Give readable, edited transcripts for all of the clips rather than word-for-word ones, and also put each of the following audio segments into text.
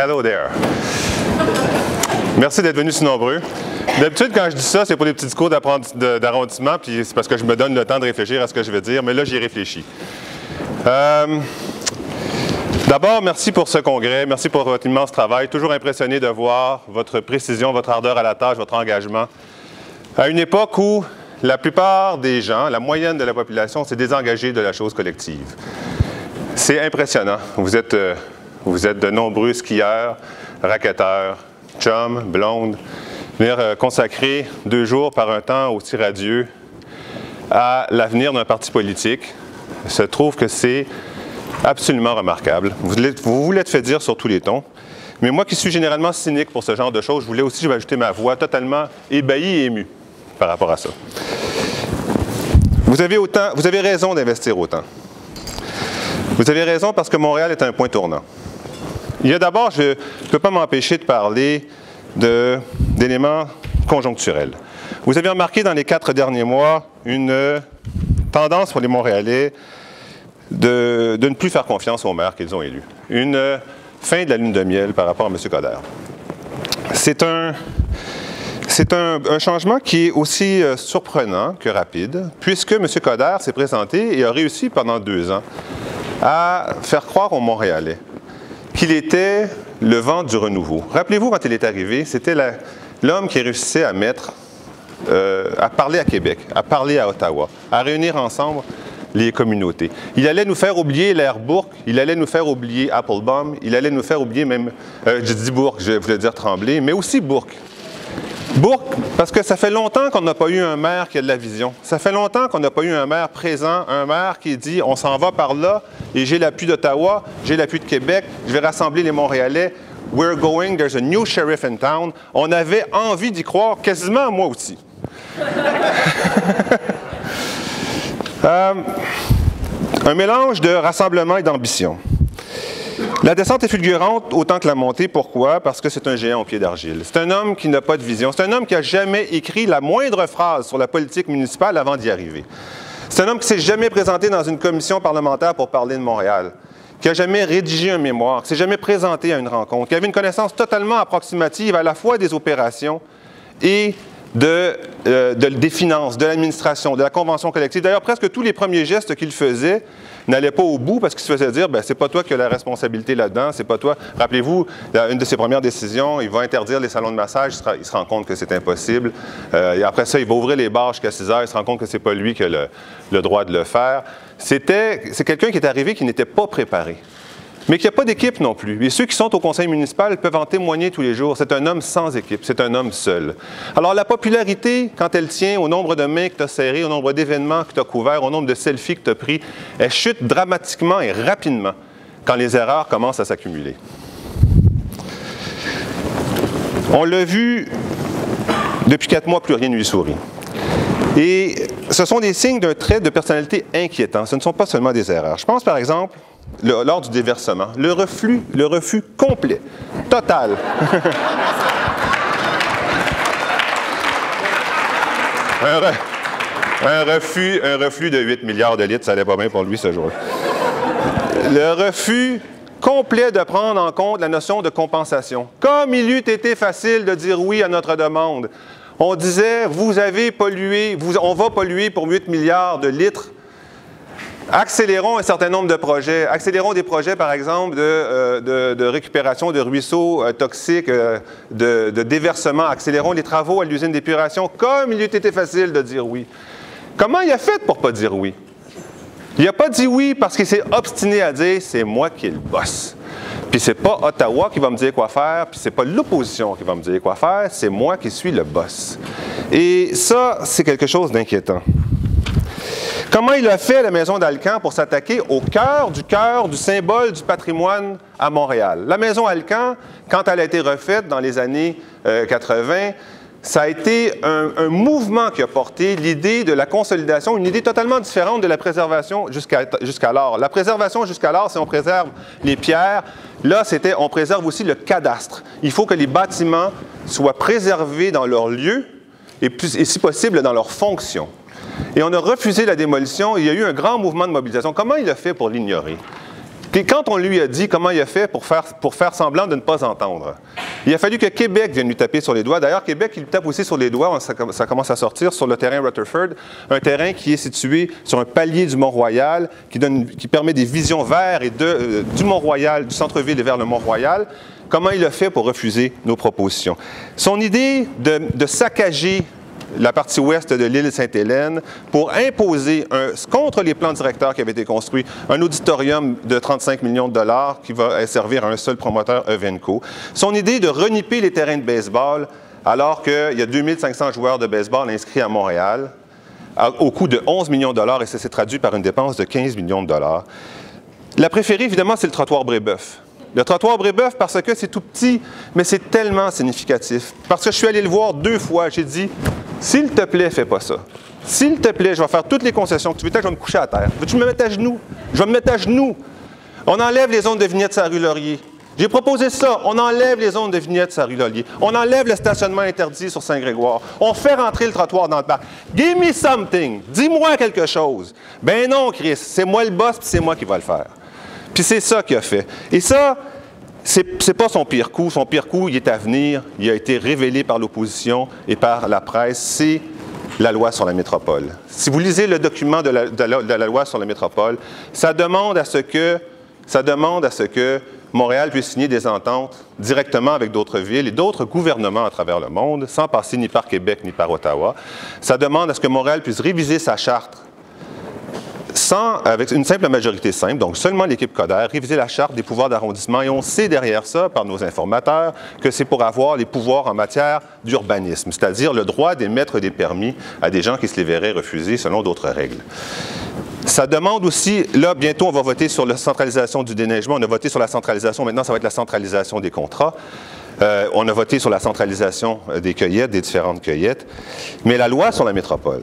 Hello there. Merci d'être venus si nombreux. D'habitude, quand je dis ça, c'est pour des petits discours d'arrondissement, puis c'est parce que je me donne le temps de réfléchir à ce que je vais dire, mais là, j'y réfléchis. D'abord, merci pour ce congrès, merci pour votre immense travail. Toujours impressionné de voir votre précision, votre ardeur à la tâche, votre engagement. À une époque où la plupart des gens, la moyenne de la population, s'est désengagée de la chose collective. C'est impressionnant. Vous êtes de nombreux skieurs, racketteurs, chums, blondes, venir consacrer 2 jours par un temps aussi radieux à l'avenir d'un parti politique. Je trouve que c'est absolument remarquable. Vous vous l'êtes fait dire sur tous les tons. Mais moi qui suis généralement cynique pour ce genre de choses, je voulais aussi ajouter ma voix totalement ébahie et émue par rapport à ça. Vous avez raison d'investir autant. Vous avez raison parce que Montréal est un point tournant. Il y a d'abord, je ne peux pas m'empêcher de parler d'éléments conjoncturels. Vous avez remarqué dans les 4 derniers mois une tendance pour les Montréalais de ne plus faire confiance aux maires qu'ils ont élus. Une fin de la lune de miel par rapport à M. Coderre. C'est un changement qui est aussi surprenant que rapide, puisque M. Coderre s'est présenté et a réussi pendant 2 ans à faire croire aux Montréalais qu'il était le vent du renouveau. Rappelez-vous, quand il est arrivé, c'était l'homme qui réussissait à parler à Québec, à parler à Ottawa, à réunir ensemble les communautés. Il allait nous faire oublier l'ère Bourque, il allait nous faire oublier Applebaum, il allait nous faire oublier même, je dis Bourque, je voulais dire Tremblay, mais aussi Bourque. Bourque, parce que ça fait longtemps qu'on n'a pas eu un maire qui a de la vision. Ça fait longtemps qu'on n'a pas eu un maire présent, un maire qui dit « on s'en va par là et j'ai l'appui d'Ottawa, j'ai l'appui de Québec, je vais rassembler les Montréalais. We're going, there's a new sheriff in town. » On avait envie d'y croire, quasiment moi aussi. Un mélange de rassemblement et d'ambition. La descente est fulgurante autant que la montée. Pourquoi? Parce que c'est un géant au pied d'argile. C'est un homme qui n'a pas de vision. C'est un homme qui n'a jamais écrit la moindre phrase sur la politique municipale avant d'y arriver. C'est un homme qui ne s'est jamais présenté dans une commission parlementaire pour parler de Montréal, qui n'a jamais rédigé un mémoire, qui ne s'est jamais présenté à une rencontre, qui avait une connaissance totalement approximative à la fois des opérations et des finances, de l'administration, de la convention collective. D'ailleurs, presque tous les premiers gestes qu'il faisait n'allaient pas au bout parce qu'il se faisait dire « c'est pas toi qui as la responsabilité là-dedans, c'est pas toi ». Rappelez-vous, une de ses premières décisions, il va interdire les salons de massage, il se rend compte que c'est impossible. Et après ça, il va ouvrir les bars jusqu'à 6 heures, il se rend compte que c'est pas lui qui a le droit de le faire. C'est quelqu'un qui est arrivé qui n'était pas préparé. Mais qu'il n'y a pas d'équipe non plus. Et ceux qui sont au conseil municipal peuvent en témoigner tous les jours. C'est un homme sans équipe, c'est un homme seul. Alors la popularité, quand elle tient au nombre de mains que tu as serrées, au nombre d'événements que tu as couverts, au nombre de selfies que tu as pris, elle chute dramatiquement et rapidement quand les erreurs commencent à s'accumuler. On l'a vu, depuis 4 mois, plus rien ne lui sourit. Et ce sont des signes d'un trait de personnalité inquiétant. Ce ne sont pas seulement des erreurs. Je pense par exemple lors du déversement. Le refus complet, total. un refus de 8 milliards de litres, ça n'allait pas bien pour lui ce jour-là. Le refus complet de prendre en compte la notion de compensation. Comme il eût été facile de dire oui à notre demande. On disait, vous avez pollué, on va polluer pour 8 milliards de litres. Accélérons un certain nombre de projets. Accélérons des projets, par exemple, de récupération de ruisseaux toxiques, de déversement. Accélérons les travaux à l'usine d'épuration, comme il eût été facile de dire oui. Comment il a fait pour ne pas dire oui? Il n'a pas dit oui parce qu'il s'est obstiné à dire « c'est moi qui est le boss ». Puis c'est pas Ottawa qui va me dire quoi faire, puis c'est pas l'opposition qui va me dire quoi faire, c'est moi qui suis le boss. Et ça, c'est quelque chose d'inquiétant. Comment il a fait la maison d'Alcan pour s'attaquer au cœur du symbole du patrimoine à Montréal? La maison Alcan, quand elle a été refaite dans les années 80, ça a été un mouvement qui a porté l'idée de la consolidation, une idée totalement différente de la préservation jusqu'alors. La préservation jusqu'alors, c'est on préserve les pierres. Là, c'était on préserve aussi le cadastre. Il faut que les bâtiments soient préservés dans leur lieu et si possible dans leur fonction. Et on a refusé la démolition. Il y a eu un grand mouvement de mobilisation. Comment il a fait pour l'ignorer? Quand on lui a dit comment il a fait pour faire semblant de ne pas entendre, il a fallu que Québec vienne lui taper sur les doigts. D'ailleurs, Québec, il lui tape aussi sur les doigts, ça commence à sortir, sur le terrain Rutherford, un terrain qui est situé sur un palier du Mont-Royal, qui permet des visions vers et du Mont-Royal, du centre-ville et vers le Mont-Royal. Comment il a fait pour refuser nos propositions? Son idée de saccager la partie ouest de l'île Sainte-Hélène pour imposer, contre les plans directeurs qui avaient été construits, un auditorium de 35 millions de dollars qui va servir à un seul promoteur, Evenco. Son idée de reniper les terrains de baseball alors qu'il y a 2500 joueurs de baseball inscrits à Montréal au coût de 11 millions de dollars et ça s'est traduit par une dépense de 15 millions de dollars. La préférée, évidemment, c'est le trottoir Brébeuf. Le trottoir Brébeuf, parce que c'est tout petit, mais c'est tellement significatif. Parce que je suis allé le voir 2 fois, j'ai dit, s'il te plaît, fais pas ça. S'il te plaît, je vais faire toutes les concessions que tu veux, je vais me coucher à terre. Veux-tu me mettre à genoux? Je vais me mettre à genoux. On enlève les zones de vignettes sur la rue Laurier. J'ai proposé ça. On enlève les zones de vignettes sur la rue Laurier. On enlève le stationnement interdit sur Saint-Grégoire. On fait rentrer le trottoir dans le parc. Give me something. Dis-moi quelque chose. Ben non, Chris, c'est moi le boss, puis c'est moi qui va le faire. Puis c'est ça qu'il a fait. Et ça, c'est pas son pire coup. Son pire coup, il est à venir. Il a été révélé par l'opposition et par la presse. C'est la loi sur la métropole. Si vous lisez le document de la loi sur la métropole, ça demande à ce que Montréal puisse signer des ententes directement avec d'autres villes et d'autres gouvernements à travers le monde, sans passer ni par Québec ni par Ottawa. Ça demande à ce que Montréal puisse réviser sa charte avec une simple majorité simple, donc seulement l'équipe Coderre, réviser la charte des pouvoirs d'arrondissement. Et on sait derrière ça, par nos informateurs, que c'est pour avoir les pouvoirs en matière d'urbanisme, c'est-à-dire le droit d'émettre des permis à des gens qui se les verraient refuser selon d'autres règles. Ça demande aussi, là, bientôt, on va voter sur la centralisation du déneigement. On a voté sur la centralisation, maintenant, ça va être la centralisation des contrats. On a voté sur la centralisation des cueillettes, des différentes cueillettes. Mais la loi sur la métropole,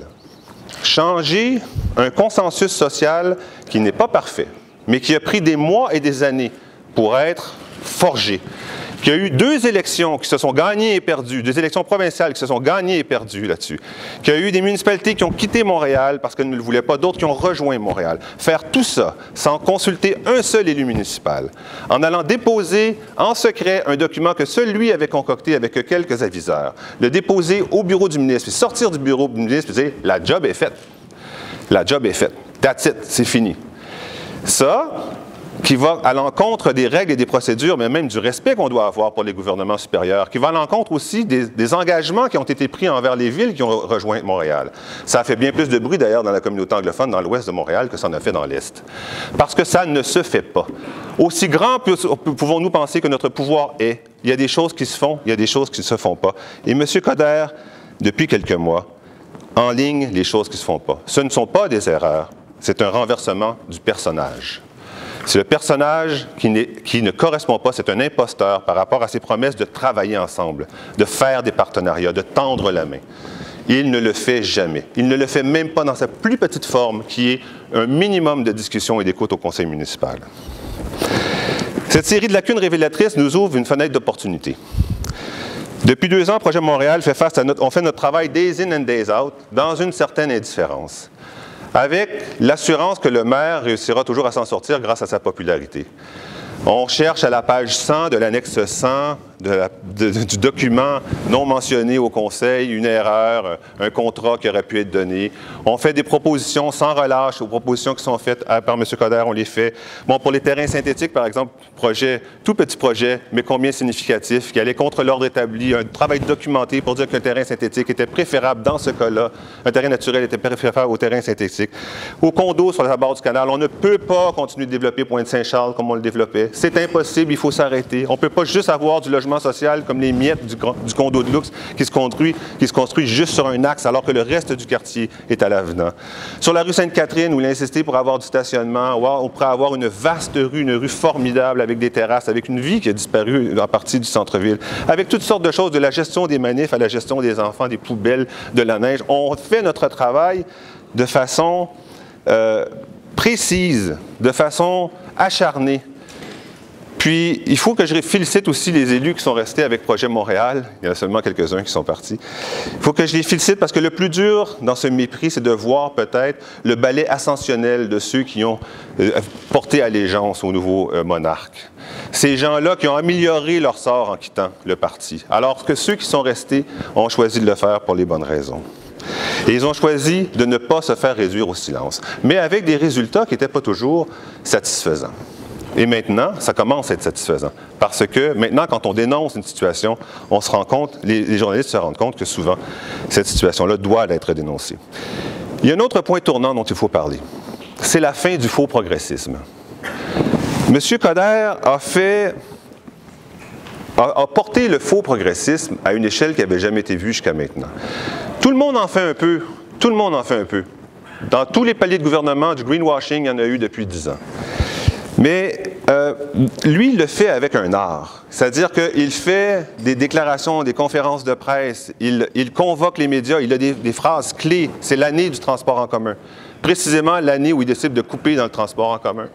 changer un consensus social qui n'est pas parfait, mais qui a pris des mois et des années pour être forgé, qu'il y a eu 2 élections qui se sont gagnées et perdues, 2 élections provinciales qui se sont gagnées et perdues là-dessus, qu'il y a eu des municipalités qui ont quitté Montréal parce qu'elles ne le voulaient pas, d'autres qui ont rejoint Montréal. Faire tout ça sans consulter un seul élu municipal, en allant déposer en secret un document que seul lui avait concocté avec quelques aviseurs, le déposer au bureau du ministre, puis sortir du bureau du ministre et dire « la job est faite ». La job est faite. That's it, c'est fini. Ça, qui va à l'encontre des règles et des procédures, mais même du respect qu'on doit avoir pour les gouvernements supérieurs, qui va à l'encontre aussi des engagements qui ont été pris envers les villes qui ont rejoint Montréal. Ça a fait bien plus de bruit d'ailleurs dans la communauté anglophone dans l'ouest de Montréal que ça en a fait dans l'est. Parce que ça ne se fait pas. Aussi grand pouvons-nous penser que notre pouvoir est. Il y a des choses qui se font, il y a des choses qui ne se font pas. Et M. Coderre, depuis quelques mois, enligne les choses qui ne se font pas. Ce ne sont pas des erreurs, c'est un renversement du personnage. C'est le personnage qui ne correspond pas, c'est un imposteur par rapport à ses promesses de travailler ensemble, de faire des partenariats, de tendre la main. Il ne le fait jamais. Il ne le fait même pas dans sa plus petite forme, qui est un minimum de discussion et d'écoute au conseil municipal. Cette série de lacunes révélatrices nous ouvre une fenêtre d'opportunité. Depuis 2 ans, Projet Montréal fait face à on fait notre travail days in and days out dans une certaine indifférence, avec l'assurance que le maire réussira toujours à s'en sortir grâce à sa popularité. On cherche à la page 100 de l'annexe 100 du document non mentionné au conseil, une erreur, un contrat qui aurait pu être donné. On fait des propositions sans relâche aux propositions qui sont faites par M. Coderre, on les fait. Bon, pour les terrains synthétiques, par exemple, tout petit projet, mais combien significatif, qui allait contre l'ordre établi, un travail documenté pour dire qu'un terrain synthétique était préférable dans ce cas-là, un terrain naturel était préférable au terrain synthétique. Au condo sur la bord du canal, on ne peut pas continuer de développer Pointe-Saint-Charles comme on le développait. C'est impossible, il faut s'arrêter. On ne peut pas juste avoir du logement social comme les miettes du condo de luxe qui se construit juste sur un axe alors que le reste du quartier est à l'avenant. Sur la rue Sainte-Catherine, où il a insisté pour avoir du stationnement, on pourrait avoir une vaste rue, une rue formidable avec des terrasses, avec une vie qui a disparu en partie du centre-ville, avec toutes sortes de choses, de la gestion des manifs à la gestion des enfants, des poubelles, de la neige. On fait notre travail de façon précise, de façon acharnée. Puis, il faut que je félicite aussi les élus qui sont restés avec Projet Montréal. Il y en a seulement quelques-uns qui sont partis. Il faut que je les félicite parce que le plus dur dans ce mépris, c'est de voir peut-être le balai ascensionnel de ceux qui ont porté allégeance au nouveau monarque. Ces gens-là qui ont amélioré leur sort en quittant le parti, alors que ceux qui sont restés ont choisi de le faire pour les bonnes raisons. Et ils ont choisi de ne pas se faire réduire au silence, mais avec des résultats qui n'étaient pas toujours satisfaisants. Et maintenant, ça commence à être satisfaisant, parce que maintenant, quand on dénonce une situation, on se rend compte, les journalistes se rendent compte que souvent, cette situation-là doit être dénoncée. Il y a un autre point tournant dont il faut parler. C'est la fin du faux progressisme. M. Coderre a porté le faux progressisme à une échelle qui n'avait jamais été vue jusqu'à maintenant. Tout le monde en fait un peu. Tout le monde en fait un peu. Dans tous les paliers de gouvernement, du greenwashing, il y en a eu depuis 10 ans. Mais lui, il le fait avec un art. C'est-à-dire qu'il fait des déclarations, des conférences de presse, il convoque les médias, il a des phrases clés. C'est l'année du transport en commun. Précisément l'année où il décide de couper dans le transport en commun.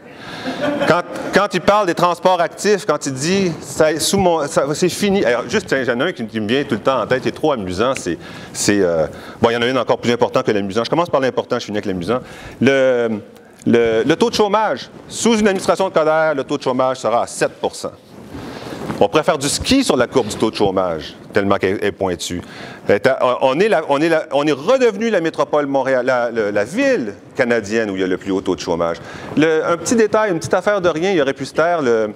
Quand il parle des transports actifs, quand il dit « c'est fini », alors juste, j'en ai un qui me vient tout le temps en tête, qui est trop amusant, bon, il y en a un encore plus important que l'amusant. Je commence par l'important, je finis avec l'amusant. Le taux de chômage, sous une administration de Coderre, le taux de chômage sera à 7 %. On pourrait faire du ski sur la courbe du taux de chômage, tellement qu'elle est pointue. On est redevenu la métropole Montréal, la ville canadienne où il y a le plus haut taux de chômage. Un petit détail, une petite affaire de rien, il aurait pu se taire le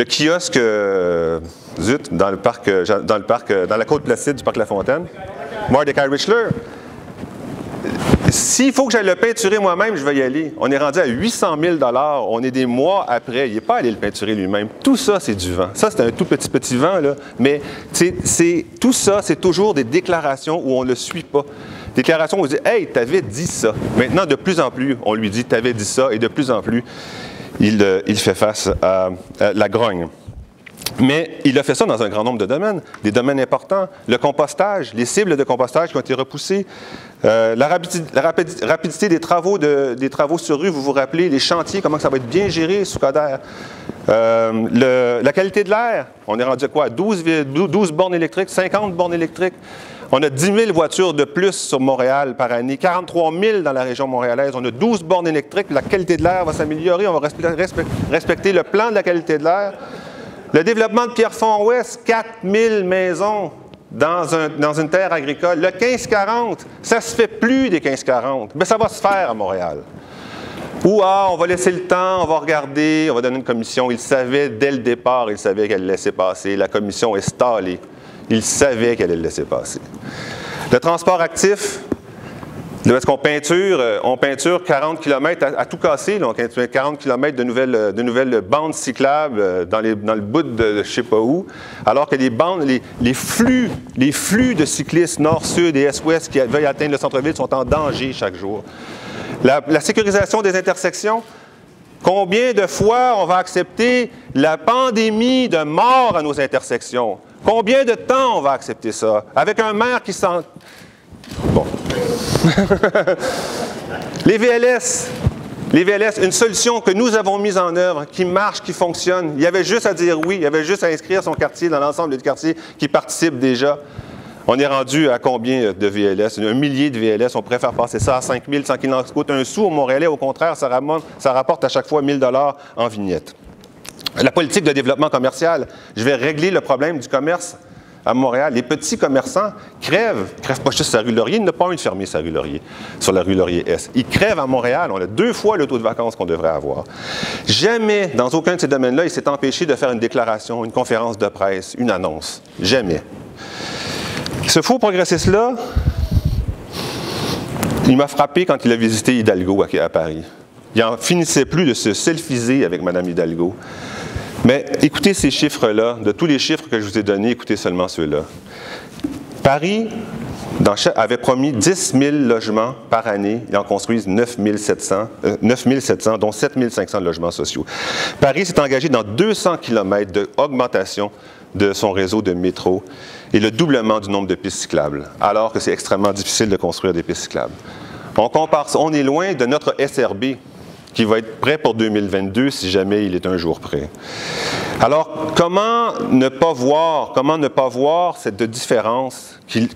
kiosque dans la côte Placide du parc La Fontaine. Mordecai Richler. S'il faut que j'aille le peinturer moi-même, je vais y aller. On est rendu à 800 000 $. On est des mois après. Il n'est pas allé le peinturer lui-même. Tout ça, c'est du vent. Ça, c'est un tout petit vent, là. Mais tout ça, c'est toujours des déclarations où on ne le suit pas. Déclarations où on dit « Hey, t'avais dit ça ». Maintenant, de plus en plus, on lui dit « T'avais dit ça » et de plus en plus, il fait face à la grogne. Mais il a fait ça dans un grand nombre de domaines, des domaines importants. Le compostage, les cibles de compostage qui ont été repoussées, la rapidité des travaux sur rue, vous vous rappelez, les chantiers, comment ça va être bien géré sous Coderre. La qualité de l'air, on est rendu à quoi? 12 bornes électriques, 50 bornes électriques. On a 10 000 voitures de plus sur Montréal par année, 43 000 dans la région montréalaise. On a 12 bornes électriques, la qualité de l'air va s'améliorer, on va respecter le plan de la qualité de l'air. Le développement de Pierrefonds-Ouest, 4 000 maisons dans une terre agricole. Le 15-40, ça ne se fait plus des 15-40, mais ça va se faire à Montréal. Ou on va laisser le temps, on va regarder, on va donner une commission. Il savait dès le départ, il savait qu'elle le laissait passer. La commission est stallée. Il savait qu'elle allait le laisser passer. Le transport actif, parce qu'on peinture 40 km à tout casser, là, on peinture 40 km de nouvelles bandes cyclables dans le bout de je ne sais pas où, alors que les flux de cyclistes nord-sud et est-ouest qui veulent atteindre le centre-ville sont en danger chaque jour. La sécurisation des intersections, combien de fois on va accepter la pandémie de mort à nos intersections? Combien de temps on va accepter ça? Avec un maire qui s'en... Bon. Les VLS, une solution que nous avons mise en œuvre, qui marche, qui fonctionne. Il y avait juste à dire oui, il y avait juste à inscrire son quartier dans l'ensemble des quartiers qui participent déjà. On est rendu à combien de VLS? 1 millier de VLS, on pourrait faire passer ça à 5 000 sans qu'il en coûte un sou au Montréalais. Au contraire, ça rapporte à chaque fois 1 000 $ en vignette. La politique de développement commercial, je vais régler le problème du commerce à Montréal. Les petits commerçants crèvent pas juste sa rue Laurier, il n'y en a pas un de fermé sa rue Laurier, sur la rue Laurier-Est. Ils crèvent à Montréal, on a 2 fois le taux de vacances qu'on devrait avoir. Jamais, dans aucun de ces domaines-là, il s'est empêché de faire une déclaration, une conférence de presse, une annonce. Jamais. Ce faux progressiste-là, il m'a frappé quand il a visité Hidalgo à Paris. Il n'en finissait plus de se selfiser avec Mme Hidalgo. Mais écoutez ces chiffres-là, de tous les chiffres que je vous ai donnés, écoutez seulement ceux-là. Paris avait promis 10 000 logements par année. Ils en construisent 9 700, dont 7 500 logements sociaux. Paris s'est engagé dans 200 km d'augmentation de son réseau de métro et le doublement du nombre de pistes cyclables, alors que c'est extrêmement difficile de construire des pistes cyclables. On compare ça, on est loin de notre SRB. qui va être prêt pour 2022 si jamais il est un jour prêt. Alors, comment ne pas voir cette différence qu'il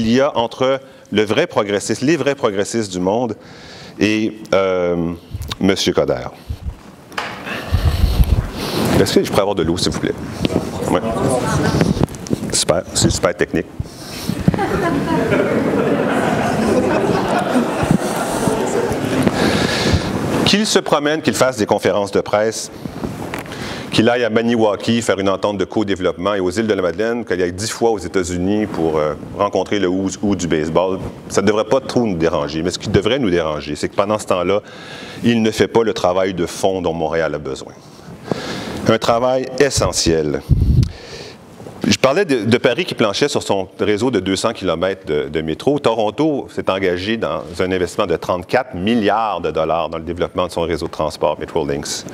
y a entre les vrais progressistes du monde et M. Coderre? Est-ce que je pourrais avoir de l'eau, s'il vous plaît? Oui. Super, c'est super technique. Qu'il se promène, qu'il fasse des conférences de presse, qu'il aille à Maniwaki faire une entente de co-développement et aux îles de la Madeleine, qu'il aille 10 fois aux États-Unis pour rencontrer le who's who du baseball, ça ne devrait pas trop nous déranger. Mais ce qui devrait nous déranger, c'est que pendant ce temps-là, il ne fait pas le travail de fond dont Montréal a besoin. Un travail essentiel. Je parlais de Paris qui planchait sur son réseau de 200 km de métro. Toronto s'est engagé dans un investissement de 34 milliards de dollars dans le développement de son réseau de transport, Metrolinx.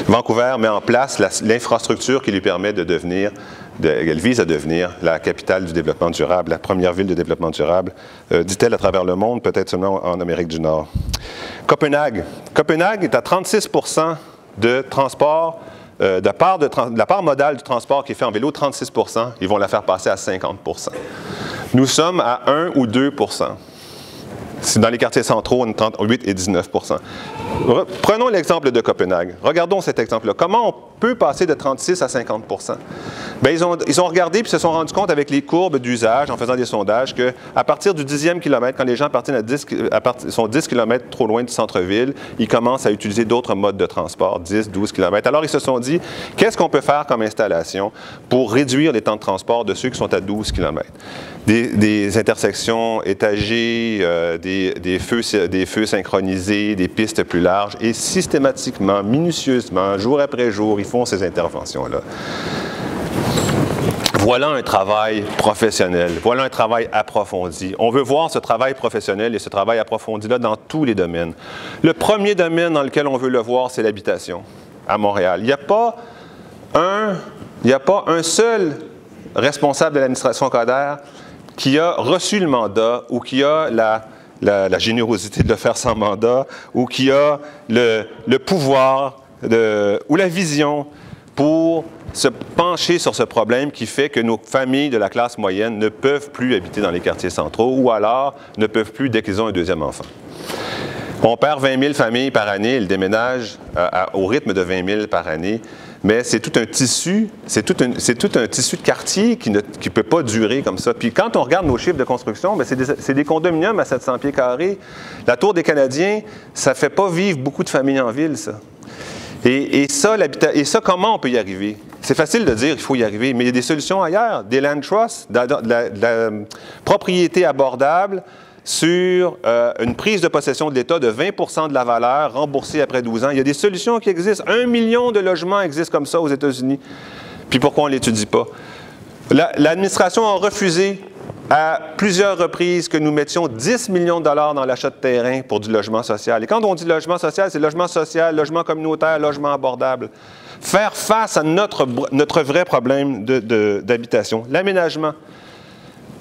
Vancouver met en place l'infrastructure qui lui permet de devenir, elle vise à devenir la capitale du développement durable, la première ville de développement durable, dit-elle à travers le monde, peut-être seulement en Amérique du Nord. Copenhague. Copenhague est à 36 % de transport. La part modale du transport qui est fait en vélo, 36 %, ils vont la faire passer à 50 %. Nous sommes à 1 ou 2 %. Dans les quartiers centraux, on est entre 8 et 19 %. Prenons l'exemple de Copenhague. Regardons cet exemple-là. Comment on peut passer de 36 à 50 %? Bien, ils ont regardé et se sont rendus compte avec les courbes d'usage, en faisant des sondages, qu'à partir du 10e kilomètre, quand les gens sont 10 km trop loin du centre-ville, ils commencent à utiliser d'autres modes de transport, 10, 12 km. Alors, ils se sont dit, qu'est-ce qu'on peut faire comme installation pour réduire les temps de transport de ceux qui sont à 12 km? Des intersections étagées, des feux synchronisés, des pistes plus larges, et systématiquement, minutieusement, jour après jour, ils font ces interventions-là. Voilà un travail professionnel, voilà un travail approfondi. On veut voir ce travail professionnel et ce travail approfondi-là dans tous les domaines. Le premier domaine dans lequel on veut le voir, c'est l'habitation à Montréal. Il n'y a pas un seul responsable de l'administration Coderre qui a reçu le mandat ou qui a la générosité de le faire sans mandat ou qui a le pouvoir ou la vision pour se pencher sur ce problème qui fait que nos familles de la classe moyenne ne peuvent plus habiter dans les quartiers centraux ou alors ne peuvent plus dès qu'ils ont un deuxième enfant. On perd 20 000 familles par année, elles déménagent au rythme de 20 000 par année, mais c'est tout un tissu, de quartier qui ne peut pas durer comme ça. Puis quand on regarde nos chiffres de construction, c'est des condominiums à 700 pieds carrés. La Tour des Canadiens, ça ne fait pas vivre beaucoup de familles en ville, ça. Et ça, comment on peut y arriver? C'est facile de dire qu'il faut y arriver, mais il y a des solutions ailleurs. Des land trusts, de la propriété abordable sur une prise de possession de l'État de 20 % de la valeur remboursée après 12 ans. Il y a des solutions qui existent. 1 million de logements existent comme ça aux États-Unis. Puis pourquoi on ne l'étudie pas? L'administration a refusé à plusieurs reprises que nous mettions 10 millions de dollars dans l'achat de terrain pour du logement social. Et quand on dit logement social, c'est logement social, logement communautaire, logement abordable. Faire face à notre vrai problème d'habitation. L'aménagement.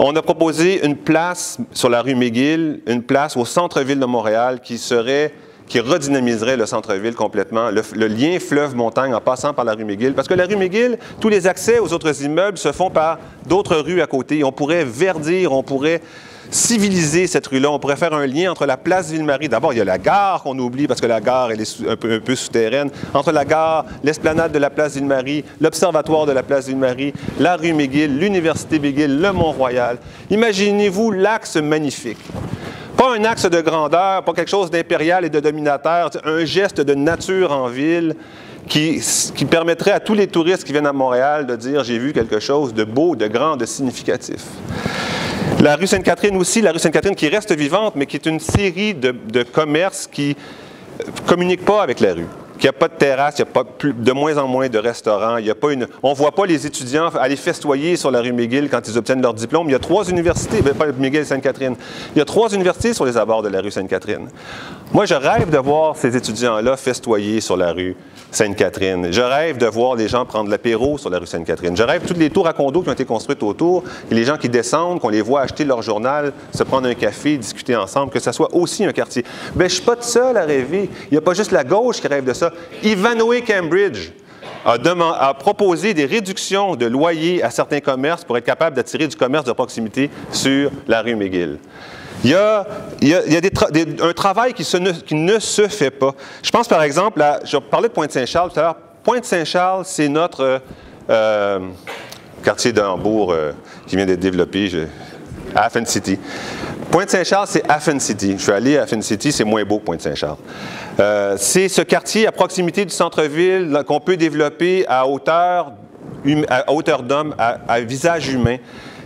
On a proposé une place sur la rue McGill, une place au centre-ville de Montréal qui redynamiserait le centre-ville complètement, le lien fleuve-montagne en passant par la rue McGill. Parce que la rue McGill, tous les accès aux autres immeubles se font par d'autres rues à côté. On pourrait verdir, on pourrait civiliser cette rue-là. On pourrait faire un lien entre la place Ville-Marie. D'abord, il y a la gare qu'on oublie parce que la gare, elle est un peu souterraine. Entre la gare, l'esplanade de la place Ville-Marie, l'observatoire de la place Ville-Marie, la rue McGill, l'université McGill, le Mont-Royal. Imaginez-vous l'axe magnifique. Pas un axe de grandeur, pas quelque chose d'impérial et de dominateur, un geste de nature en ville qui permettrait à tous les touristes qui viennent à Montréal de dire « j'ai vu quelque chose de beau, de grand, de significatif ». La rue Sainte-Catherine aussi, la rue Sainte-Catherine qui reste vivante, mais qui est une série de commerces qui ne communiquent pas avec la rue. qu'il n'y a pas de terrasse, il y a pas de moins en moins de restaurants, il y a pas on ne voit pas les étudiants aller festoyer sur la rue McGill quand ils obtiennent leur diplôme. Il y a 3 universités, pas McGill, Sainte-Catherine. Il y a 3 universités sur les abords de la rue Sainte-Catherine. Moi, je rêve de voir ces étudiants-là festoyer sur la rue Sainte-Catherine. Je rêve de voir les gens prendre l'apéro sur la rue Sainte-Catherine. Je rêve toutes les tours à condos qui ont été construites autour, et les gens qui descendent, qu'on les voit acheter leur journal, se prendre un café, discuter ensemble, que ça soit aussi un quartier. Bien, je ne suis pas tout seul à rêver. Il n'y a pas juste la gauche qui rêve de ça. Ivanhoe Cambridge a proposé des réductions de loyers à certains commerces pour être capable d'attirer du commerce de proximité sur la rue McGill. Il y a un travail qui ne se fait pas. Je pense par exemple, je parlais de Pointe-Saint-Charles tout à l'heure. Pointe-Saint-Charles, c'est notre quartier de Hambourg qui vient d'être développé. Hafen City. Pointe-Saint-Charles, c'est Hafen City. Je suis allé à Hafen City, c'est moins beau que Pointe-Saint-Charles. C'est ce quartier à proximité du centre-ville qu'on peut développer à hauteur d'homme, à visage humain.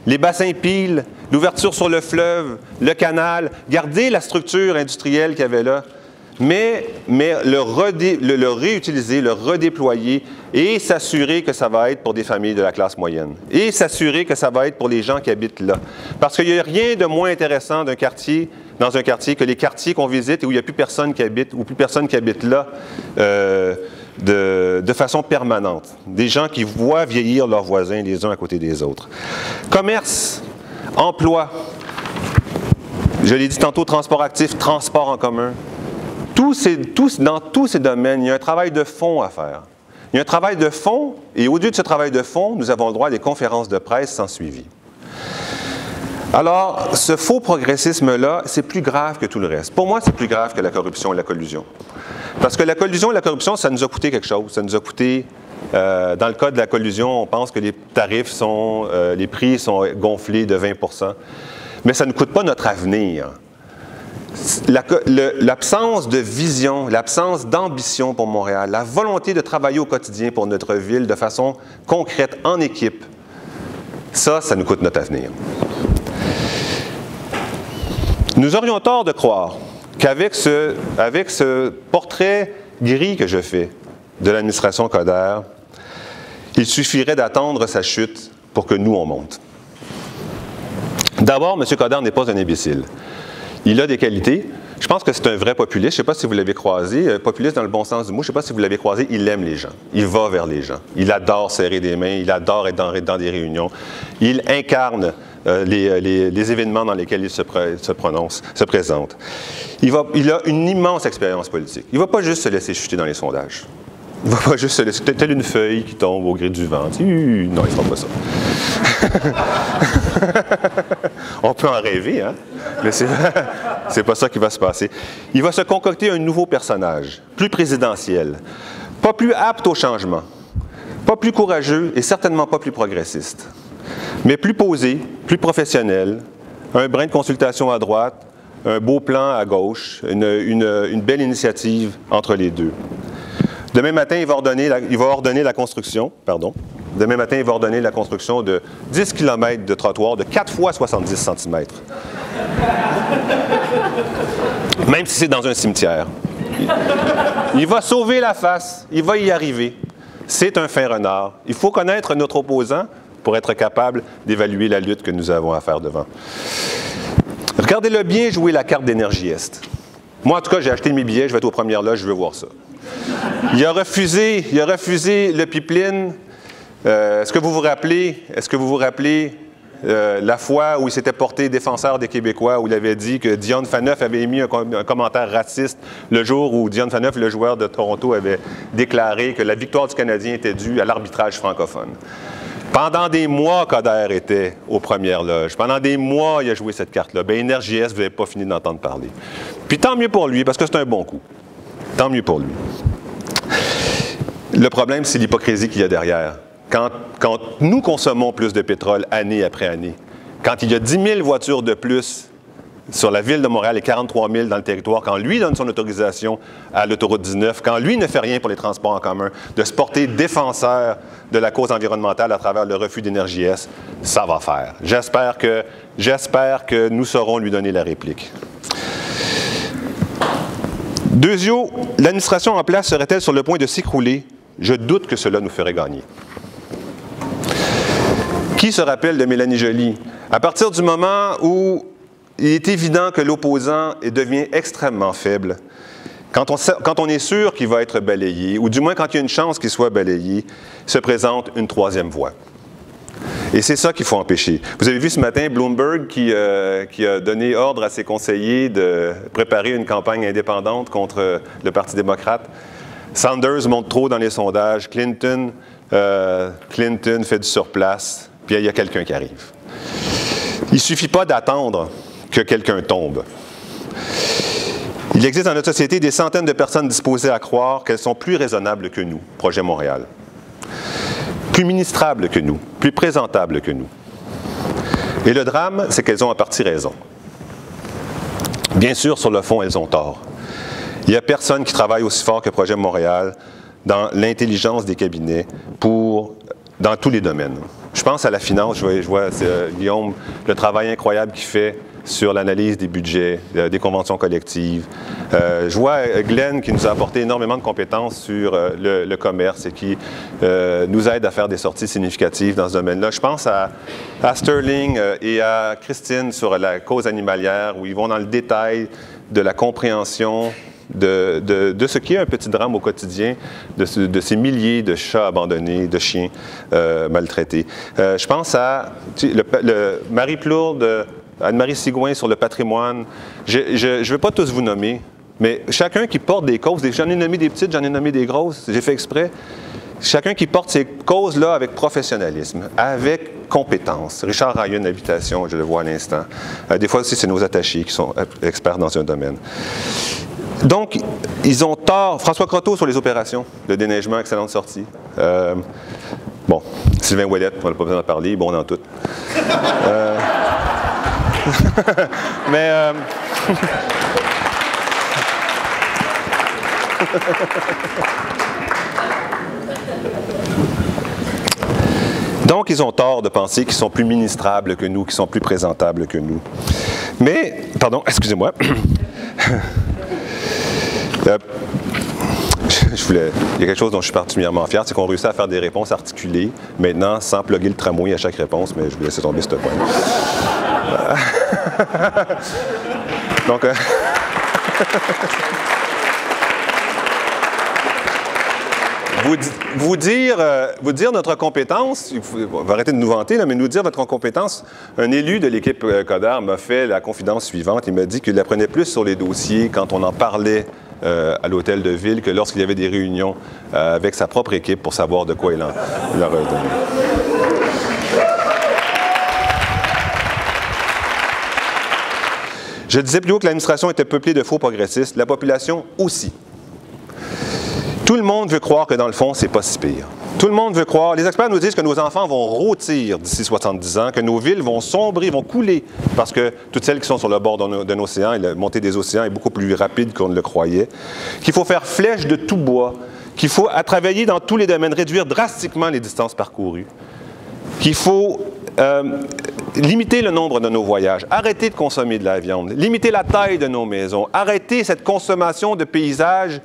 Les bassins piles, l'ouverture sur le fleuve, le canal, garder la structure industrielle qu'il y avait là, mais le réutiliser, le redéployer et s'assurer que ça va être pour des familles de la classe moyenne. Et s'assurer que ça va être pour les gens qui habitent là. Parce qu'il n'y a rien de moins intéressant dans un quartier que les quartiers qu'on visite et où il n'y a plus personne qui habite, ou plus personne qui habite là de façon permanente. Des gens qui voient vieillir leurs voisins les uns à côté des autres. Commerce, emploi, je l'ai dit tantôt, transport actif, transport en commun. Dans tous ces domaines, il y a un travail de fond à faire. Il y a un travail de fond, et au lieu de ce travail de fond, nous avons le droit à des conférences de presse sans suivi. Alors, ce faux progressisme-là, c'est plus grave que tout le reste. Pour moi, c'est plus grave que la corruption et la collusion. Parce que la collusion et la corruption, ça nous a coûté quelque chose. Ça nous a coûté, dans le cas de la collusion, on pense que les tarifs les prix sont gonflés de 20 %. Mais ça ne coûte pas notre avenir. L'absence de vision, l'absence d'ambition pour Montréal, la volonté de travailler au quotidien pour notre ville de façon concrète, en équipe, ça nous coûte notre avenir. Nous aurions tort de croire qu'avec ce portrait gris que je fais de l'administration Coderre, il suffirait d'attendre sa chute pour que nous, on monte. D'abord, M. Coderre n'est pas un imbécile. Il a des qualités. Je pense que c'est un vrai populiste. Je ne sais pas si vous l'avez croisé. Populiste dans le bon sens du mot. Je ne sais pas si vous l'avez croisé. Il aime les gens. Il va vers les gens. Il adore serrer des mains. Il adore être dans des réunions. Il incarne les événements dans lesquels il se présente. Il a une immense expérience politique. Il ne va pas juste se laisser chuter dans les sondages. Il ne va pas juste se laisser... Telle une feuille qui tombe au gré du vent. Non, il ne fera pas ça. On peut en rêver, hein? Mais c'est pas ça qui va se passer. Il va se concocter un nouveau personnage, plus présidentiel, pas plus apte au changement, pas plus courageux et certainement pas plus progressiste, mais plus posé, plus professionnel, un brin de consultation à droite, un beau plan à gauche, une belle initiative entre les deux. Demain matin, il va ordonner la construction, Demain matin, il va ordonner la construction de 10 km de trottoir de 4 fois 70 cm. Même si c'est dans un cimetière. Il va sauver la face, il va y arriver. C'est un fin renard. Il faut connaître notre opposant pour être capable d'évaluer la lutte que nous avons à faire devant. Regardez-le bien jouer la carte d'Énergie Est. Moi, en tout cas, j'ai acheté mes billets, je vais être aux premières loges, je veux voir ça. Il a refusé le pipeline. Est-ce que vous vous rappelez la fois où il s'était porté défenseur des Québécois, où il avait dit que Dion Phaneuf avait émis un commentaire raciste le jour où Dion Phaneuf, le joueur de Toronto, avait déclaré que la victoire du Canadien était due à l'arbitrage francophone. Pendant des mois, Coderre était aux premières loges. Pendant des mois, il a joué cette carte-là. Bien, Énergie Est, vous n'avez pas fini d'entendre parler. Puis tant mieux pour lui, parce que c'est un bon coup. Tant mieux pour lui. Le problème, c'est l'hypocrisie qu'il y a derrière. Quand nous consommons plus de pétrole année après année, quand il y a 10 000 voitures de plus sur la ville de Montréal et 43 000 dans le territoire, quand lui donne son autorisation à l'autoroute 19, quand lui ne fait rien pour les transports en commun, de se porter défenseur de la cause environnementale à travers le refus d'Énergie Est, ça va faire. J'espère que nous saurons lui donner la réplique. Deuxièmement, l'administration en place serait-elle sur le point de s'écrouler? Je doute que cela nous ferait gagner. Qui se rappelle de Mélanie Joly? À partir du moment où il est évident que l'opposant devient extrêmement faible, quand on est sûr qu'il va être balayé, ou du moins quand il y a une chance qu'il soit balayé, se présente une troisième voie. Et c'est ça qu'il faut empêcher. Vous avez vu ce matin Bloomberg qui a donné ordre à ses conseillers de préparer une campagne indépendante contre le Parti démocrate. Sanders monte trop dans les sondages. Clinton fait du surplace. Puis il y a quelqu'un qui arrive. Il ne suffit pas d'attendre que quelqu'un tombe. Il existe dans notre société des centaines de personnes disposées à croire qu'elles sont plus raisonnables que nous, Projet Montréal. Plus ministrables que nous, plus présentables que nous. Et le drame, c'est qu'elles ont en partie raison. Bien sûr, sur le fond, elles ont tort. Il n'y a personne qui travaille aussi fort que Projet Montréal dans l'intelligence des cabinets dans tous les domaines. Je pense à la finance, je vois Guillaume, le travail incroyable qu'il fait sur l'analyse des budgets, des conventions collectives. Je vois Glenn qui nous a apporté énormément de compétences sur le commerce et qui nous aide à faire des sorties significatives dans ce domaine-là. Je pense à Sterling et à Christine sur la cause animalière, où ils vont dans le détail de la compréhension de ce qui est un petit drame au quotidien, de ces milliers de chats abandonnés, de chiens maltraités. Je pense à Marie Plourde, Anne-Marie Sigouin sur le patrimoine. Je ne vais pas tous vous nommer, mais chacun qui porte des causes, j'en ai nommé des petites, j'en ai nommé des grosses, j'ai fait exprès. Chacun qui porte ces causes-là avec professionnalisme, avec compétence. Richard Ryan, Habitation, je le vois à l'instant. Des fois aussi, c'est nos attachés qui sont experts dans un domaine. Donc, ils ont tort. François Croteau sur les opérations de déneigement, excellente sortie. Bon, Sylvain Ouellette, on n'a pas besoin d'en parler, bon dans tout. Mais... Donc, ils ont tort de penser qu'ils sont plus ministrables que nous, qu'ils sont plus présentables que nous. Mais, pardon, excusez-moi. Il y a quelque chose dont je suis particulièrement fier, c'est qu'on réussit à faire des réponses articulées, maintenant, sans plugger le tramway à chaque réponse, mais je vais laisser tomber ce point. Donc, vous dire notre compétence, on va arrêter de nous vanter, là, mais nous dire votre compétence, un élu de l'équipe Coderre m'a fait la confidence suivante, il m'a dit qu'il apprenait plus sur les dossiers quand on en parlait à l'hôtel de ville que lorsqu'il y avait des réunions avec sa propre équipe pour savoir de quoi il en redonnait. Je disais plus haut que l'administration était peuplée de faux progressistes, la population aussi. Tout le monde veut croire que dans le fond, c'est pas si pire. Tout le monde veut croire, les experts nous disent que nos enfants vont rôtir d'ici 70 ans, que nos villes vont sombrer, vont couler, parce que toutes celles qui sont sur le bord d'un océan, et la montée des océans est beaucoup plus rapide qu'on ne le croyait, qu'il faut faire flèche de tout bois, qu'il faut travailler dans tous les domaines, réduire drastiquement les distances parcourues, qu'il faut limiter le nombre de nos voyages, arrêter de consommer de la viande, limiter la taille de nos maisons, arrêter cette consommation de paysages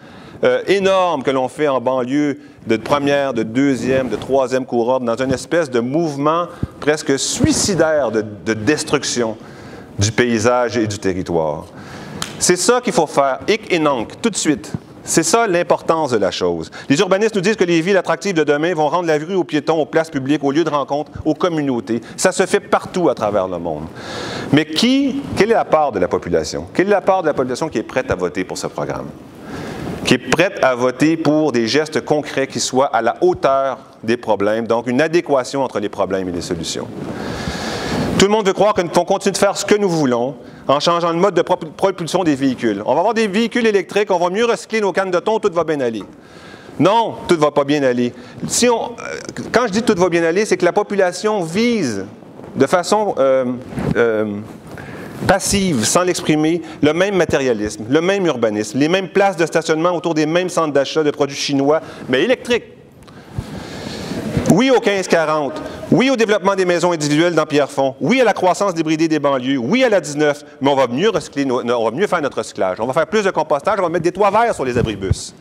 énorme que l'on fait en banlieue de première, de deuxième, de troisième couronne, dans une espèce de mouvement presque suicidaire de destruction du paysage et du territoire. C'est ça qu'il faut faire, hic et nunc, tout de suite. C'est ça l'importance de la chose. Les urbanistes nous disent que les villes attractives de demain vont rendre la rue aux piétons, aux places publiques, aux lieux de rencontre, aux communautés. Ça se fait partout à travers le monde. Mais quelle est la part de la population? Quelle est la part de la population qui est prête à voter pour ce programme? Qui est prête à voter pour des gestes concrets qui soient à la hauteur des problèmes, donc une adéquation entre les problèmes et les solutions. Tout le monde veut croire que nous pouvons continuer de faire ce que nous voulons en changeant le mode de propulsion des véhicules. On va avoir des véhicules électriques, on va mieux recycler nos cannes de thon, tout va bien aller. Non, tout ne va pas bien aller. Quand je dis tout va bien aller, c'est que la population vise de façon passive, sans l'exprimer, le même matérialisme, le même urbanisme, les mêmes places de stationnement autour des mêmes centres d'achat de produits chinois, mais électriques. Oui au 15-40. Oui au développement des maisons individuelles dans Pierrefonds. Oui à la croissance débridée des banlieues. Oui à la 19, mais on va mieux recycler, on va mieux faire notre recyclage. On va faire plus de compostage, on va mettre des toits verts sur les abribus.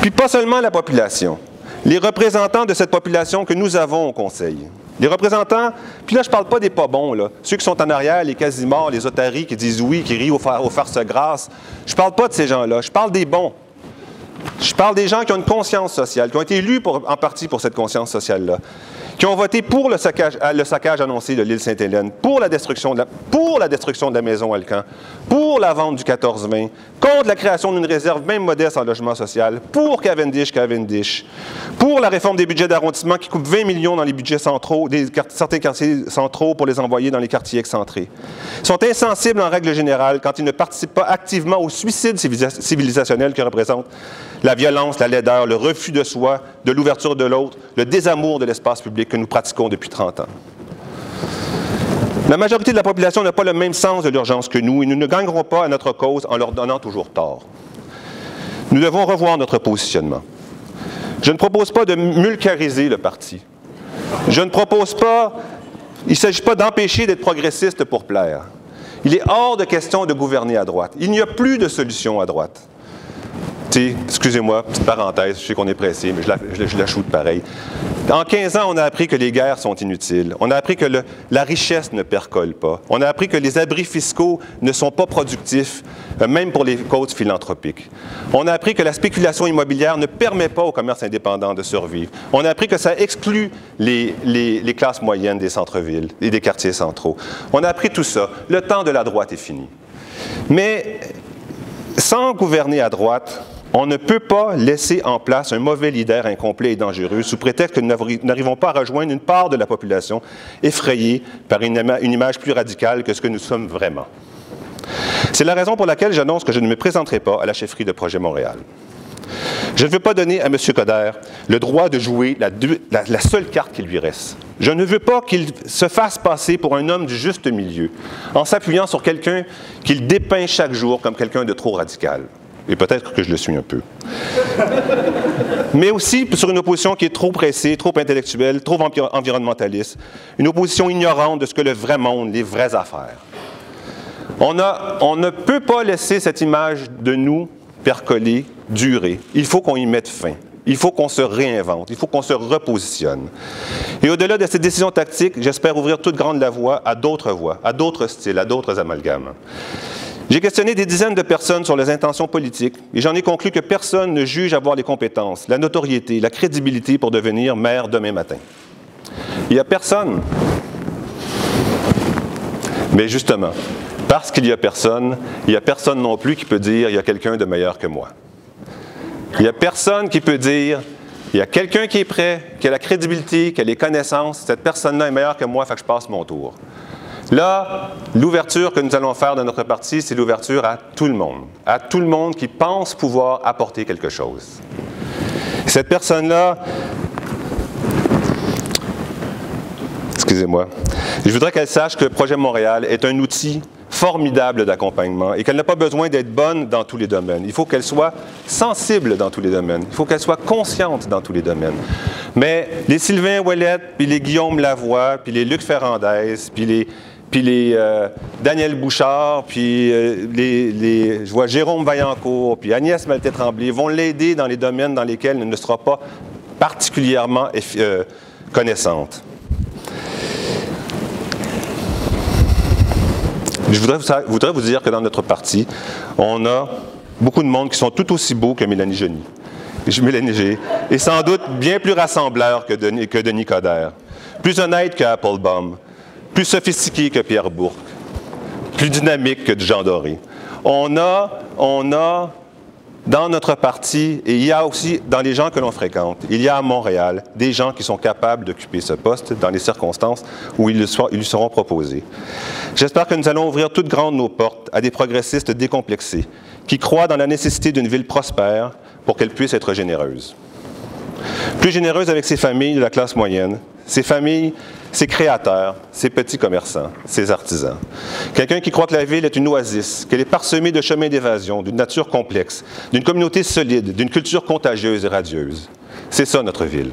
Puis pas seulement la population. Les représentants de cette population que nous avons au Conseil. Les représentants, puis là je ne parle pas des pas bons, là. Ceux qui sont en arrière, les Quasimods, les Otaries qui disent oui, qui rient aux farces grasses. Je ne parle pas de ces gens-là, je parle des bons. Je parle des gens qui ont une conscience sociale, qui ont été élus en partie pour cette conscience sociale-là, qui ont voté pour le saccage annoncé de l'île Sainte-Hélène, pour la destruction de la maison Alcan, pour la vente du 14-20, contre la création d'une réserve même modeste en logement social, pour Cavendish, pour la réforme des budgets d'arrondissement qui coupe 20 millions dans les budgets centraux, certains quartiers centraux pour les envoyer dans les quartiers excentrés. Ils sont insensibles en règle générale quand ils ne participent pas activement au suicide civilisationnel que représente la violence, la laideur, le refus de soi, de l'ouverture de l'autre, le désamour de l'espace public que nous pratiquons depuis 30 ans. La majorité de la population n'a pas le même sens de l'urgence que nous et nous ne gagnerons pas à notre cause en leur donnant toujours tort. Nous devons revoir notre positionnement. Je ne propose pas de mulcariser le parti. Je ne propose pas, il ne s'agit pas d'empêcher d'être progressiste pour plaire. Il est hors de question de gouverner à droite. Il n'y a plus de solution à droite. Excusez-moi, petite parenthèse, je sais qu'on est pressé, mais je la shoot pareil. En 15 ans, on a appris que les guerres sont inutiles. On a appris que la richesse ne percole pas. On a appris que les abris fiscaux ne sont pas productifs, même pour les causes philanthropiques. On a appris que la spéculation immobilière ne permet pas au commerce indépendant de survivre. On a appris que ça exclut les classes moyennes des centres-villes et des quartiers centraux. On a appris tout ça. Le temps de la droite est fini. Mais sans gouverner à droite, on ne peut pas laisser en place un mauvais leader incomplet et dangereux sous prétexte que nous n'arrivons pas à rejoindre une part de la population effrayée par une image plus radicale que ce que nous sommes vraiment. C'est la raison pour laquelle j'annonce que je ne me présenterai pas à la chefferie de Projet Montréal. Je ne veux pas donner à M. Coderre le droit de jouer la seule carte qui lui reste. Je ne veux pas qu'il se fasse passer pour un homme du juste milieu, en s'appuyant sur quelqu'un qu'il dépeint chaque jour comme quelqu'un de trop radical. Et peut-être que je le suis un peu. Mais aussi sur une opposition qui est trop pressée, trop intellectuelle, trop environnementaliste, une opposition ignorante de ce que le vrai monde, les vraies affaires. On ne peut pas laisser cette image de nous percoler, durer. Il faut qu'on y mette fin. Il faut qu'on se réinvente. Il faut qu'on se repositionne. Et au-delà de ces décisions tactiques, j'espère ouvrir toute grande la voie, à d'autres styles, à d'autres amalgames. J'ai questionné des dizaines de personnes sur les intentions politiques et j'en ai conclu que personne ne juge avoir les compétences, la notoriété, la crédibilité pour devenir maire demain matin. Il n'y a personne. Mais justement, parce qu'il n'y a personne, il n'y a personne non plus qui peut dire « il y a quelqu'un de meilleur que moi ». Il n'y a personne qui peut dire « il y a quelqu'un qui est prêt, qui a la crédibilité, qui a les connaissances, cette personne-là est meilleure que moi, il faut que je passe mon tour ». Là, l'ouverture que nous allons faire de notre parti, c'est l'ouverture à tout le monde qui pense pouvoir apporter quelque chose. Cette personne-là, excusez-moi, je voudrais qu'elle sache que Projet Montréal est un outil formidable d'accompagnement et qu'elle n'a pas besoin d'être bonne dans tous les domaines. Il faut qu'elle soit sensible dans tous les domaines. Il faut qu'elle soit consciente dans tous les domaines. Mais les Sylvain Ouellette, puis les Guillaume Lavoie, puis les Luc Ferrandez, puis les Daniel Bouchard, puis je vois Jérôme Vaillancourt, puis Agnès Maltais-Tremblay vont l'aider dans les domaines dans lesquels elle ne sera pas particulièrement connaissante. Je voudrais vous dire que dans notre parti, on a beaucoup de monde qui sont tout aussi beaux que Mélanie Joly. Mélanie G. Et sans doute bien plus rassembleur que Denis Coderre. Plus honnête que Applebaum. Plus sophistiqué que Pierre Bourque. Plus dynamique que Jean Doré. On a dans notre parti, et il y a aussi dans les gens que l'on fréquente, il y a à Montréal des gens qui sont capables d'occuper ce poste dans les circonstances où ils lui seront proposés. J'espère que nous allons ouvrir toutes grandes nos portes à des progressistes décomplexés, qui croient dans la nécessité d'une ville prospère pour qu'elle puisse être généreuse. Plus généreuse avec ses familles de la classe moyenne, ses familles, ses créateurs, ses petits commerçants, ses artisans. Quelqu'un qui croit que la ville est une oasis, qu'elle est parsemée de chemins d'évasion, d'une nature complexe, d'une communauté solide, d'une culture contagieuse et radieuse. C'est ça notre ville.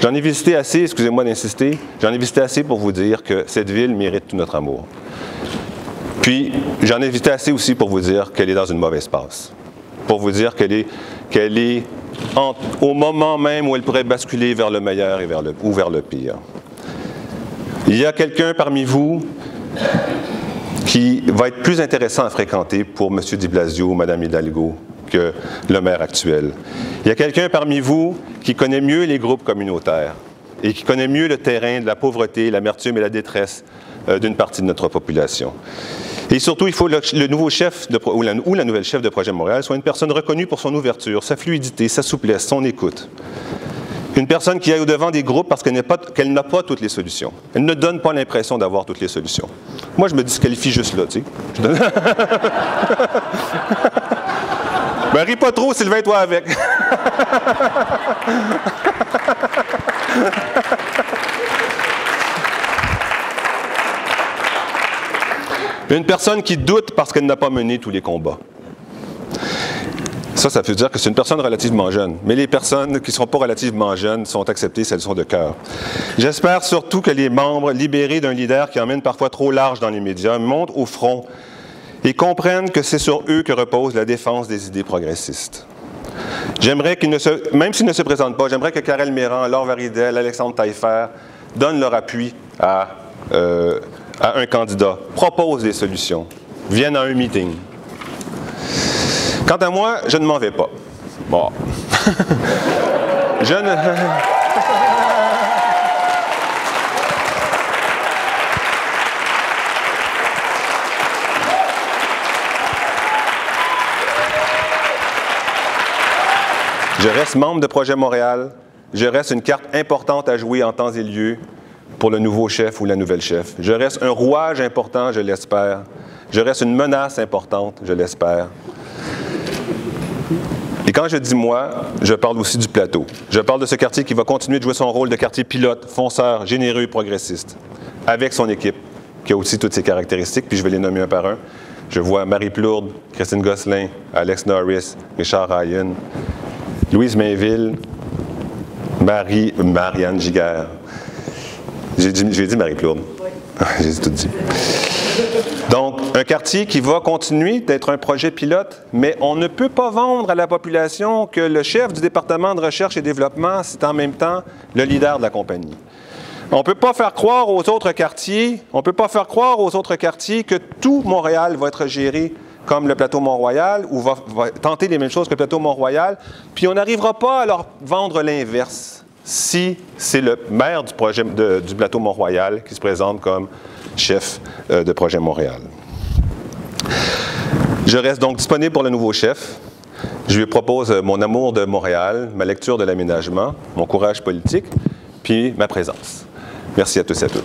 J'en ai visité assez, excusez-moi d'insister, j'en ai visité assez pour vous dire que cette ville mérite tout notre amour. Puis, j'en ai visité assez aussi pour vous dire qu'elle est dans une mauvaise passe. Pour vous dire qu'elle est au moment même où elle pourrait basculer vers le meilleur ou vers le pire. Il y a quelqu'un parmi vous qui va être plus intéressant à fréquenter pour M. Di Blasio ou Mme Hidalgo que le maire actuel. Il y a quelqu'un parmi vous qui connaît mieux les groupes communautaires et qui connaît mieux le terrain de la pauvreté, l'amertume et la détresse d'une partie de notre population. Et surtout, il faut que le nouveau chef ou la nouvelle chef de Projet Montréal soit une personne reconnue pour son ouverture, sa fluidité, sa souplesse, son écoute. Une personne qui aille au-devant des groupes parce qu'elle n'a pas toutes les solutions. Elle ne donne pas l'impression d'avoir toutes les solutions. Moi, je me disqualifie juste là, tu sais. Ben, ris pas trop, Sylvain, toi avec. Une personne qui doute parce qu'elle n'a pas mené tous les combats. Ça veut dire que c'est une personne relativement jeune. Mais les personnes qui ne sont pas relativement jeunes sont acceptées si elles sont de cœur. J'espère surtout que les membres, libérés d'un leader qui emmène parfois trop large dans les médias, montent au front et comprennent que c'est sur eux que repose la défense des idées progressistes. J'aimerais même s'ils ne se présentent pas, j'aimerais que Karel Méran, Laure Varidel, Alexandre Taillefer donnent leur appui à un candidat, proposent des solutions, viennent à un meeting. Quant à moi, je ne m'en vais pas. Bon. Je reste membre de Projet Montréal. Je reste une carte importante à jouer en temps et lieu pour le nouveau chef ou la nouvelle chef. Je reste un rouage important, je l'espère. Je reste une menace importante, je l'espère. Et quand je dis moi, je parle aussi du plateau. Je parle de ce quartier qui va continuer de jouer son rôle de quartier pilote, fonceur, généreux et progressiste, avec son équipe, qui a aussi toutes ses caractéristiques, puis je vais les nommer un par un. Je vois Marie Plourde, Christine Gosselin, Alex Norris, Richard Ryan, Louise Mainville, Marianne Giguère. J'ai dit Marie Plourde. Oui. J'ai tout dit. Donc, un quartier qui va continuer d'être un projet pilote, mais on ne peut pas vendre à la population que le chef du département de recherche et développement, c'est en même temps le leader de la compagnie. On ne peut pas faire croire aux autres quartiers, que tout Montréal va être géré comme le plateau Mont-Royal ou va tenter les mêmes choses que le plateau Mont-Royal, puis on n'arrivera pas à leur vendre l'inverse si c'est le maire du plateau Mont-Royal qui se présente comme chef de Projet Montréal. Je reste donc disponible pour le nouveau chef. Je lui propose mon amour de Montréal, ma lecture de l'aménagement, mon courage politique, puis ma présence. Merci à tous et à toutes.